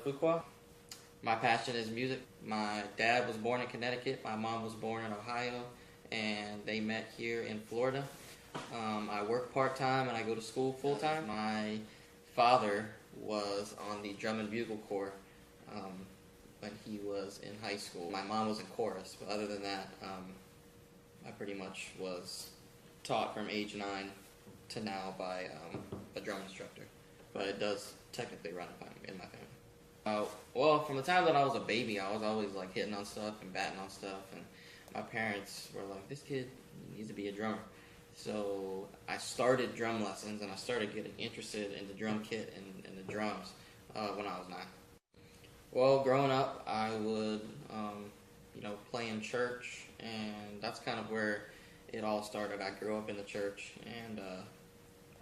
Fuqua. My passion is music. My dad was born in Connecticut, my mom was born in Ohio, and they met here in Florida. I work part-time and I go to school full-time. My father was on the drum and bugle corps when he was in high school. My mom was in chorus, but other than that, I pretty much was taught from age 9 to now by a drum instructor. But it does technically run in my family. Well, from the time that I was a baby, I was always like hitting on stuff and batting on stuff, and my parents were like, this kid needs to be a drummer. So I started drum lessons, and I started getting interested in the drum kit and the drums when I was 9. Well, growing up, I would, play in church, and that's kind of where it all started. I grew up in the church, and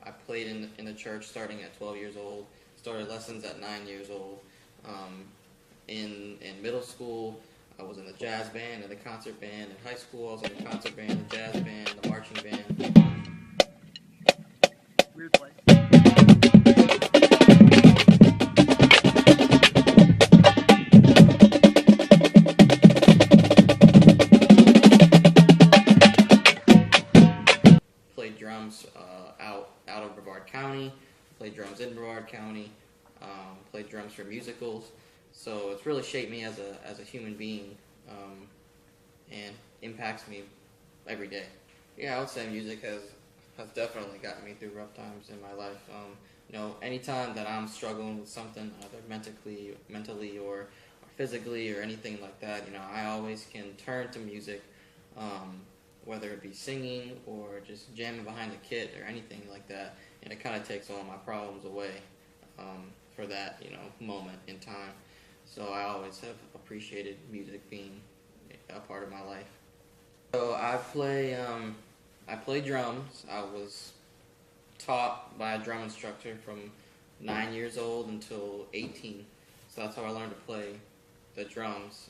I played in the church starting at 12 years old, started lessons at 9 years old. In middle school, I was in the jazz band and the concert band. In high school, I was in the concert band, the jazz band, the marching band. Weird place. Played drums out of Brevard County, played drums in Brevard County, played drums for musicals. So it's really shaped me as a human being, and impacts me every day. Yeah, I would say music has definitely gotten me through rough times in my life. Anytime that I'm struggling with something, either mentally or physically or anything like that, I always can turn to music, whether it be singing or just jamming behind the kit or anything like that, and it kind of takes all my problems away for that, moment in time. So I always have appreciated music being a part of my life. So I play drums. I was taught by a drum instructor from 9 years old until 18. So that's how I learned to play the drums.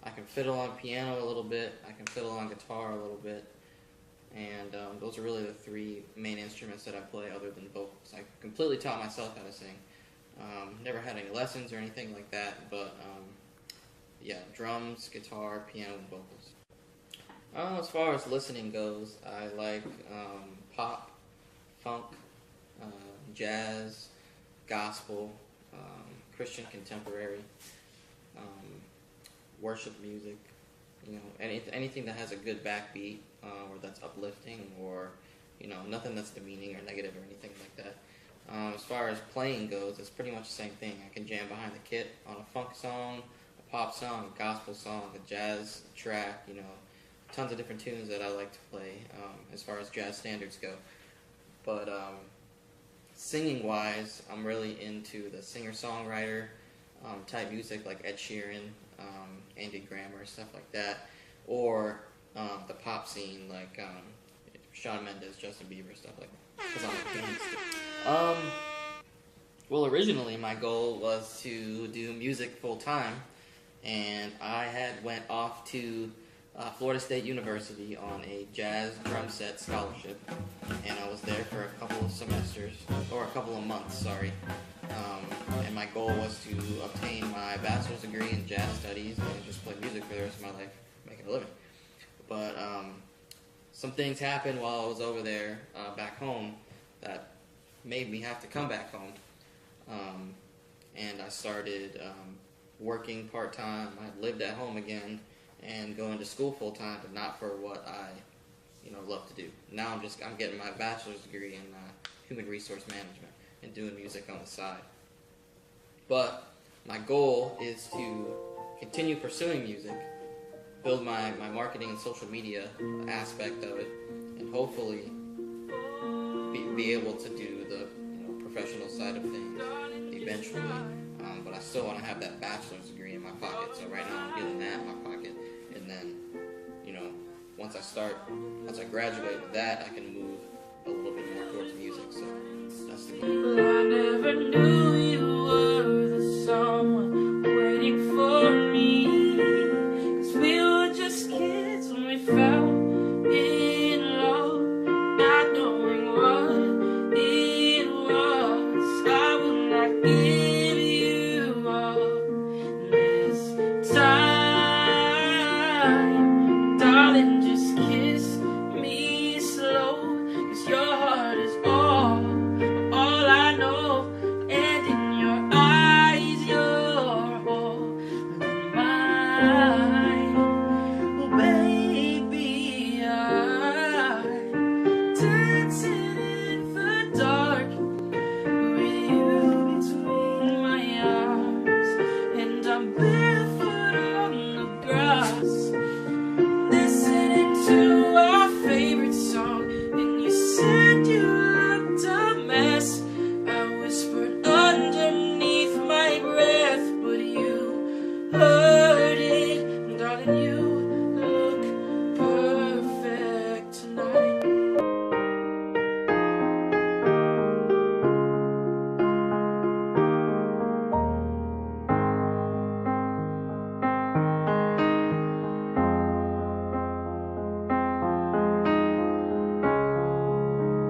I can fiddle on piano a little bit. I can fiddle on guitar a little bit. And those are really the 3 main instruments that I play other than vocals. I completely taught myself how to sing. Never had any lessons or anything like that, but yeah, drums, guitar, piano, and vocals. As far as listening goes, I like pop, funk, jazz, gospel, Christian contemporary, worship music, anything that has a good backbeat, or that's uplifting, or nothing that's demeaning or negative or anything like that. As far as playing goes, it's pretty much the same thing. I can jam behind the kit on a funk song, a pop song, a gospel song, a jazz track, tons of different tunes that I like to play as far as jazz standards go. But singing-wise, I'm really into the singer-songwriter type music like Ed Sheeran, Andy Grammer, stuff like that, or the pop scene like Shawn Mendes, Justin Bieber, stuff like that, because I'm a gangster. Well, originally my goal was to do music full-time, and I had went off to Florida State University on a jazz drum set scholarship, and I was there for a couple of months, and my goal was to obtain my bachelor's degree in jazz studies and just play music for the rest of my life, make a living. But some things happened while I was over there back home that made me have to come back home, and I started working part-time. I lived at home again and going to school full-time, but not for what I love to do. Now I'm getting my bachelor's degree in human resource management and doing music on the side. But my goal is to continue pursuing music, build my marketing and social media aspect of it, and hopefully be able to do the professional side of things eventually. But I still want to have that bachelor's degree in my pocket. So right now I'm getting that in my pocket, and then once I graduate with that, I can move a little bit more towards music. So that's the goal.